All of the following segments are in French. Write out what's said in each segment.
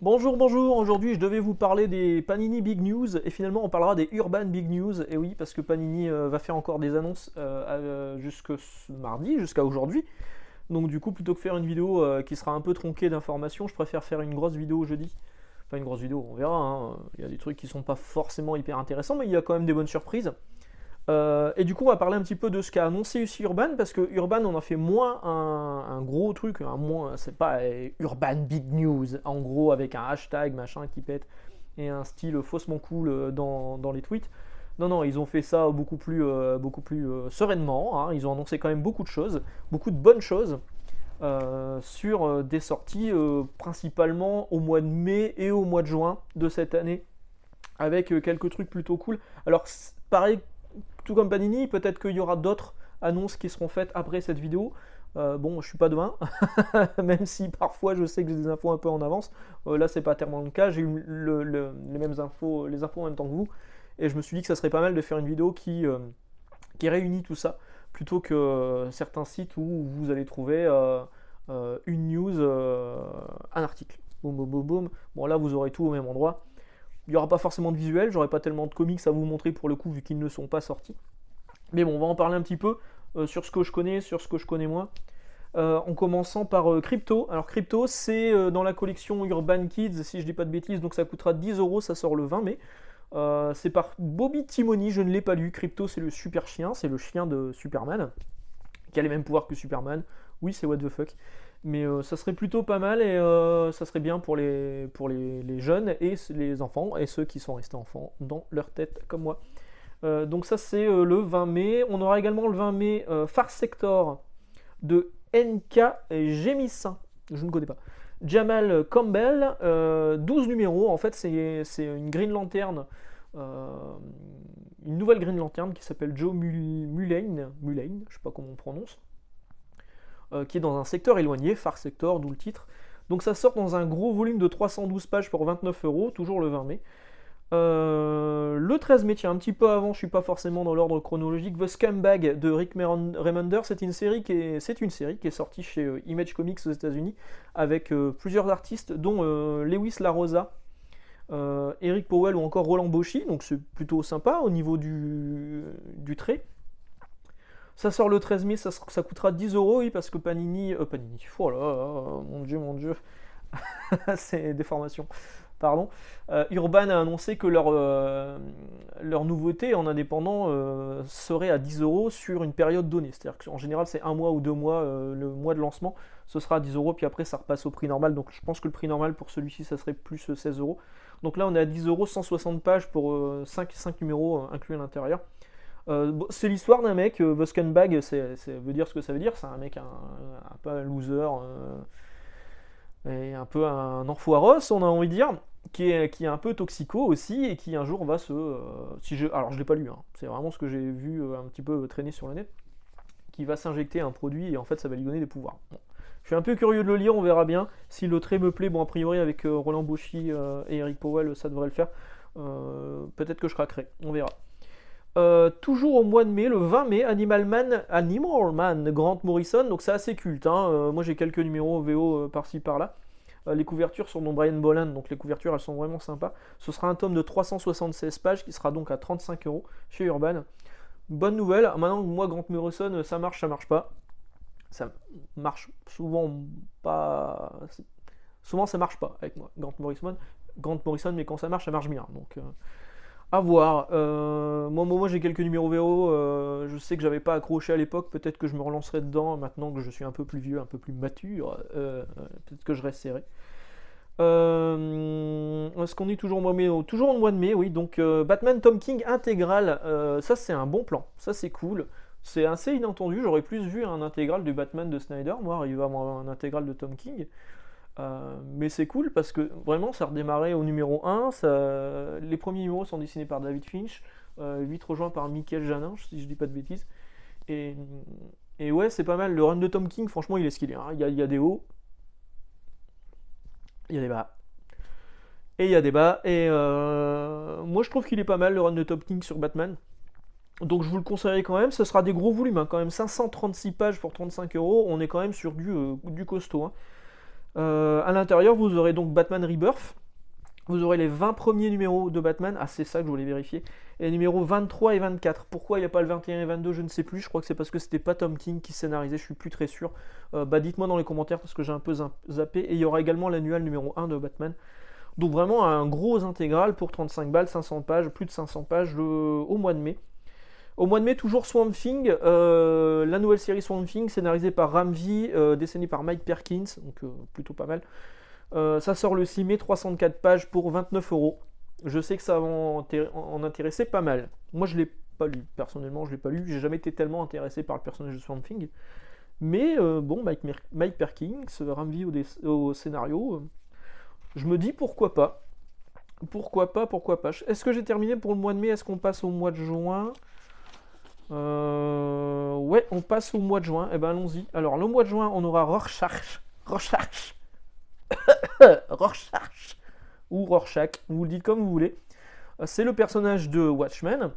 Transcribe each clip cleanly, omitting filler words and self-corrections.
Bonjour, bonjour, aujourd'hui je devais vous parler des Panini Big News et finalement on parlera des Urban Big News. Et oui, parce que Panini va faire encore des annonces jusque mardi, jusqu'à aujourd'hui. Donc du coup, plutôt que faire une vidéo qui sera un peu tronquée d'informations, je préfère faire une grosse vidéo jeudi. Enfin une grosse vidéo, on verra, hein. Il y a des trucs qui sont pas forcément hyper intéressants, mais il y a quand même des bonnes surprises. Et du coup, on va parler un petit peu de ce qu'a annoncé aussi Urban, parce que Urban, on a fait moins un gros truc, c'est pas Urban Big News, en gros, avec un hashtag, machin, qui pète, et un style faussement cool dans les tweets. Non, non, ils ont fait ça beaucoup plus sereinement, hein. Ils ont annoncé quand même beaucoup de choses, beaucoup de bonnes choses, sur des sorties principalement au mois de mai et au mois de juin de cette année, avec quelques trucs plutôt cool. Alors, pareil, tout comme Panini, peut-être qu'il y aura d'autres annonces qui seront faites après cette vidéo. Bon, je suis pas demain, même si parfois je sais que j'ai des infos un peu en avance. Là, c'est pas tellement le cas. J'ai eu les mêmes infos, les infos en même temps que vous, et je me suis dit que ça serait pas mal de faire une vidéo qui réunit tout ça, plutôt que certains sites où vous allez trouver une news, un article. Boum, boum, boum, boum. Bon, là, vous aurez tout au même endroit. Il n'y aura pas forcément de visuel, j'aurai pas tellement de comics à vous montrer pour le coup, vu qu'ils ne sont pas sortis. Mais bon, on va en parler un petit peu sur ce que je connais, sur ce que je connais moins. En commençant par Crypto. Alors Crypto, c'est dans la collection Urban Kids, si je dis pas de bêtises, donc ça coûtera 10 euros, ça sort le 20 mai. C'est par Bobby Timoni, je ne l'ai pas lu. Crypto, c'est le super chien, c'est le chien de Superman, qui a les mêmes pouvoirs que Superman. Oui, c'est what the fuck. Mais ça serait plutôt pas mal, et ça serait bien pour les jeunes et les enfants, et ceux qui sont restés enfants dans leur tête, comme moi. Donc ça, c'est le 20 mai. On aura également le 20 mai Far Sector de NK Gémissin. Je ne connais pas. Jamal Campbell, 12 numéros. En fait, c'est une Green Lantern, euh, une nouvelle Green Lantern qui s'appelle Joe Mulane, je sais pas comment on prononce, qui est dans un secteur éloigné, Far Sector, d'où le titre. Donc ça sort dans un gros volume de 312 pages pour 29 euros, toujours le 20 mai. Le 13 mai, tiens, un petit peu avant, je suis pas forcément dans l'ordre chronologique, The Scumbag de Rick Remender, c'est une série qui est sortie chez Image Comics aux États-Unis, avec plusieurs artistes, dont Lewis LaRosa, Eric Powell ou encore Roland Bauchy, donc c'est plutôt sympa au niveau du trait. Ça sort le 13 mai, ça coûtera 10 euros, oui, parce que Panini, oh là là, mon dieu, c'est des formations. Pardon. Urban a annoncé que leur nouveauté en indépendant serait à 10 euros sur une période donnée. C'est-à-dire qu'en général, c'est un mois ou 2 mois, le mois de lancement, ce sera à 10 euros, puis après, ça repasse au prix normal. Donc je pense que le prix normal pour celui-ci, ça serait plus 16 euros. Donc là, on est à 10 euros, 160 pages pour 5 numéros inclus à l'intérieur. Bon, c'est l'histoire d'un mec, The Scumbag, veut dire ce que ça veut dire. C'est un mec un peu un loser, et un peu un enfoiros, on a envie de dire, qui est un peu toxico aussi, et qui un jour va se... alors je l'ai pas lu, hein, c'est vraiment ce que j'ai vu un petit peu traîner sur le net, qui va s'injecter un produit, et en fait ça va lui donner des pouvoirs. Bon. Je suis un peu curieux de le lire, on verra bien. Si le trait me plaît, bon a priori avec Roland Bauchy et Eric Powell, ça devrait le faire. Peut-être que je craquerai, on verra. Toujours au mois de mai, le 20 mai, Animal Man, Grant Morrison, donc c'est assez culte, hein. Moi j'ai quelques numéros VO par-ci par-là. Les couvertures sont dans Brian Bolland, donc les couvertures elles sont vraiment sympas. Ce sera un tome de 376 pages qui sera donc à 35 euros chez Urban. Bonne nouvelle, maintenant moi Grant Morrison, ça marche pas. Ça marche souvent pas. Souvent ça marche pas avec moi, Grant Morrison, mais quand ça marche bien. Donc à voir. Moi j'ai quelques numéros VO. Je sais que j'avais pas accroché à l'époque. Peut-être que je me relancerai dedans maintenant que je suis un peu plus vieux, un peu plus mature. Peut-être que je resterai. Est-ce qu'on est toujours au mois de mai? Toujours au mois de mai, oui. Donc Batman Tom King intégral. Ça c'est un bon plan. Ça c'est cool. C'est assez inattendu. J'aurais plus vu un intégral du Batman de Snyder. Moi, il va avoir un intégral de Tom King. Mais c'est cool parce que vraiment ça redémarrait au numéro 1, les premiers numéros sont dessinés par David Finch, 8 rejoints par Michael Janin, si je dis pas de bêtises. Et, et ouais, c'est pas mal. Le run de Tom King, franchement, il est skillé, hein. Il y a des hauts, il y a des bas. Et il y a des bas. Et moi je trouve qu'il est pas mal le run de Tom King sur Batman. Donc je vous le conseillerais quand même. Ce sera des gros volumes, hein, quand même 536 pages pour 35 euros. On est quand même sur du costaud, hein. À l'intérieur, vous aurez donc Batman Rebirth. Vous aurez les 20 premiers numéros de Batman. Ah, c'est ça que je voulais vérifier. Et les numéros 23 et 24. Pourquoi il n'y a pas le 21 et 22, je ne sais plus. Je crois que c'est parce que c'était pas Tom King qui scénarisait. Je suis plus très sûr. Dites-moi dans les commentaires parce que j'ai un peu zappé. Et il y aura également l'annual numéro 1 de Batman. Donc vraiment un gros intégral pour 35 balles, 500 pages, plus de 500 pages au mois de mai. Au mois de mai, toujours Swamp Thing, la nouvelle série Swamp Thing, scénarisée par Ram V, dessinée par Mike Perkins, donc plutôt pas mal. Ça sort le 6 mai, 304 pages pour 29 euros. Je sais que ça va en intéresser pas mal. Moi, je l'ai pas lu, personnellement, je l'ai pas lu. J'ai jamais été tellement intéressé par le personnage de Swamp Thing. Mais bon, Mike Perkins, Ram V au scénario, je me dis pourquoi pas. Pourquoi pas. Est-ce que j'ai terminé pour le mois de mai? Est-ce qu'on passe au mois de juin? Ouais, on passe au mois de juin. Eh ben allons-y. Alors le mois de juin, on aura Rorschach ou Rorschach, vous le dites comme vous voulez. C'est le personnage de Watchmen.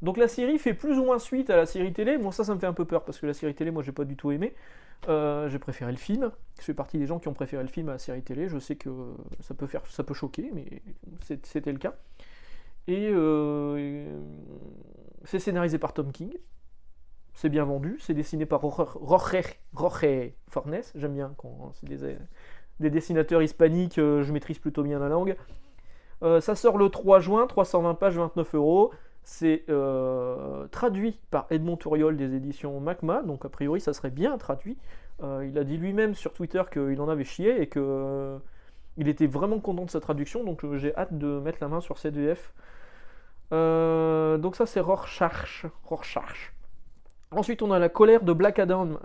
Donc la série fait plus ou moins suite à la série télé. Bon, ça me fait un peu peur parce que la série télé, moi j'ai pas du tout aimé. J'ai préféré le film. Je fais partie des gens qui ont préféré le film à la série télé. Je sais que ça peut choquer, mais c'était le cas. Et c'est scénarisé par Tom King. C'est bien vendu. C'est dessiné par Jorge Fornes. J'aime bien quand c'est des dessinateurs hispaniques. Je maîtrise plutôt bien la langue. Ça sort le 3 juin, 320 pages, 29 euros. C'est traduit par Edmond Touriol des éditions Macma, donc a priori ça serait bien traduit. Il a dit lui-même sur Twitter qu'il en avait chié et que il était vraiment content de sa traduction, donc j'ai hâte de mettre la main sur cette VF. Donc ça c'est Rorschach. Ensuite on a la colère de Black Adam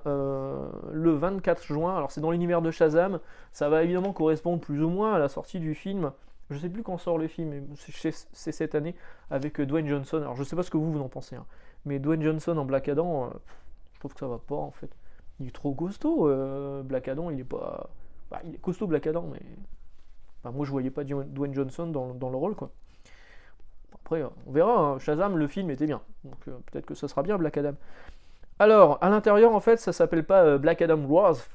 le 24 juin. Alors c'est dans l'univers de Shazam, ça va évidemment correspondre plus ou moins à la sortie du film. Je sais plus quand sort le film, mais c'est cette année avec Dwayne Johnson. Alors je sais pas ce que vous en pensez, hein, mais Dwayne Johnson en Black Adam, je trouve que ça va pas en fait. Il est trop costaud. Black Adam, il est pas, bah, il est costaud Black Adam, mais enfin, moi je voyais pas Dwayne Johnson dans le rôle quoi. Après on verra. Hein. Shazam, le film était bien, donc peut-être que ça sera bien Black Adam. Alors à l'intérieur en fait, ça s'appelle pas Black Adam Wrath.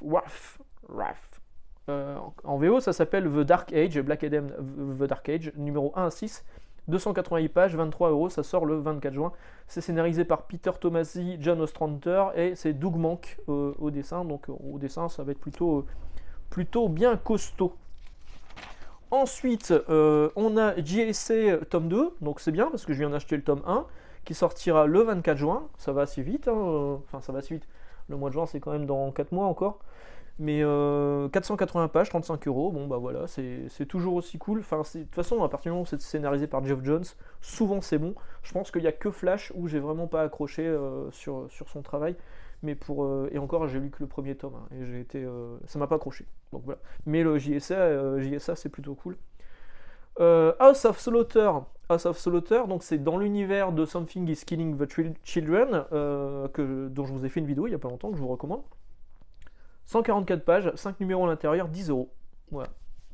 En VO, ça s'appelle The Dark Age, Black Adam The Dark Age, numéro 1 à 6, 288 pages, 23 euros, ça sort le 24 juin. C'est scénarisé par Peter Tomasi, John Ostrander, et c'est Doug Mahnke au dessin, donc au dessin, ça va être plutôt bien costaud. Ensuite, on a JSA tome 2, donc c'est bien, parce que je viens d'acheter le tome 1, qui sortira le 24 juin, ça va assez vite, hein, enfin ça va assez vite, le mois de juin c'est quand même dans 4 mois encore. Mais 480 pages, 35 euros, bon bah voilà, c'est toujours aussi cool. Enfin, de toute façon, à partir du moment où c'est scénarisé par Geoff Johns, souvent c'est bon. Je pense qu'il n'y a que Flash où j'ai vraiment pas accroché sur son travail. Mais et encore, j'ai lu que le premier tome, hein, et ça m'a pas accroché. Donc voilà. Mais le JSA c'est plutôt cool. House of Slaughter, donc c'est dans l'univers de Something is Killing the Children, dont je vous ai fait une vidéo il y a pas longtemps, que je vous recommande. 144 pages, 5 numéros à l'intérieur, 10 euros. Voilà,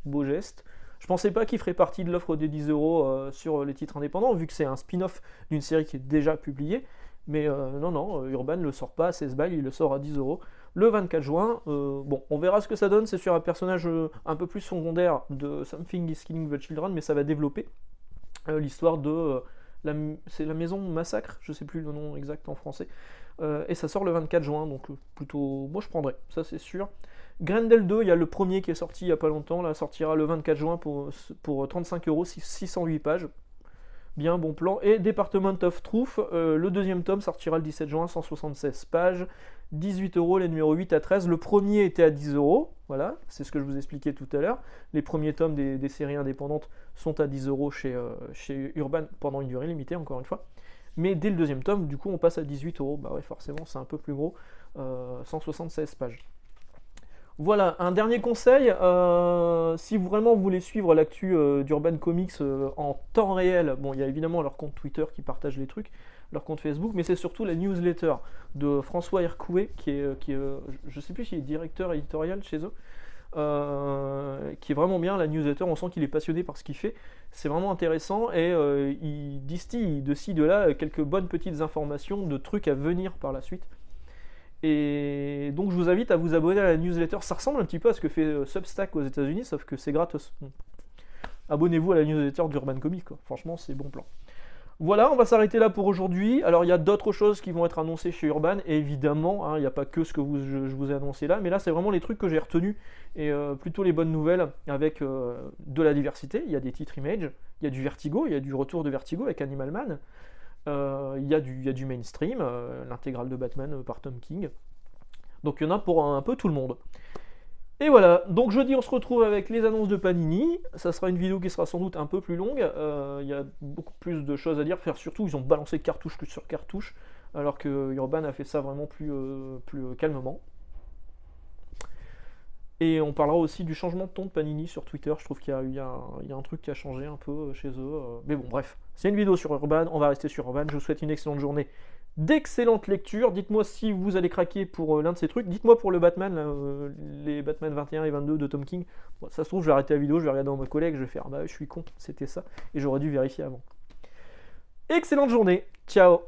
beau geste. Je pensais pas qu'il ferait partie de l'offre des 10 euros sur les titres indépendants, vu que c'est un spin-off d'une série qui est déjà publiée. Mais non, Urban ne le sort pas à 16 balles, il le sort à 10 euros. Le 24 juin, bon, on verra ce que ça donne. C'est sur un personnage un peu plus secondaire de Something is Killing the Children, mais ça va développer l'histoire de... c'est la maison Massacre, je sais plus le nom exact en français. Et ça sort le 24 juin, donc plutôt... Moi je prendrai, ça c'est sûr. Grendel 2, il y a le premier qui est sorti il n'y a pas longtemps, là sortira le 24 juin pour 35 euros, 608 pages. Bien, bon plan. Et Department of Truth, le deuxième tome sortira le 17 juin, 176 pages, 18 euros les numéros 8 à 13. Le premier était à 10 euros, voilà, c'est ce que je vous expliquais tout à l'heure. Les premiers tomes des séries indépendantes sont à 10 euros chez Urban pendant une durée limitée, encore une fois. Mais dès le deuxième tome, du coup, on passe à 18 euros. Bah ouais, forcément, c'est un peu plus gros, 176 pages. Voilà, un dernier conseil, si vraiment vous voulez suivre l'actu d'Urban Comics en temps réel, bon, il y a évidemment leur compte Twitter qui partage les trucs, leur compte Facebook, mais c'est surtout la newsletter de François Hercouet, qui est je sais plus s'il est directeur éditorial chez eux, qui est vraiment bien, la newsletter, on sent qu'il est passionné par ce qu'il fait, c'est vraiment intéressant, et il distille de ci, de là quelques bonnes petites informations de trucs à venir par la suite. Et donc je vous invite à vous abonner à la newsletter. Ça ressemble un petit peu à ce que fait Substack aux États-Unis, sauf que c'est gratos. Abonnez-vous à la newsletter d'Urban Comics, quoi. Franchement, c'est bon plan. Voilà, on va s'arrêter là pour aujourd'hui. Alors, il y a d'autres choses qui vont être annoncées chez Urban, et évidemment, hein, il n'y a pas que ce que je vous ai annoncé là, mais là, c'est vraiment les trucs que j'ai retenus, et plutôt les bonnes nouvelles, avec de la diversité. Il y a des titres Image, il y a du Vertigo, il y a du retour de Vertigo avec Animal Man, il y a du mainstream, l'intégrale de Batman par Tom King. Donc, il y en a pour un peu tout le monde. Et voilà, donc jeudi on se retrouve avec les annonces de Panini, ça sera une vidéo qui sera sans doute un peu plus longue, il y a beaucoup plus de choses à dire, surtout ils ont balancé cartouche sur cartouche, alors que Urban a fait ça vraiment plus calmement. Et on parlera aussi du changement de ton de Panini sur Twitter, je trouve qu'il y a un truc qui a changé un peu chez eux, mais bon bref, c'est une vidéo sur Urban, on va rester sur Urban, je vous souhaite une excellente journée, d'excellentes lectures. Dites-moi si vous allez craquer pour l'un de ces trucs. Dites-moi pour le Batman, là, les Batman 21 et 22 de Tom King. Bon, ça se trouve, je vais arrêter la vidéo, je vais regarder dans mes collègues, je vais faire bah je suis con, c'était ça. Et j'aurais dû vérifier avant. Excellente journée, ciao.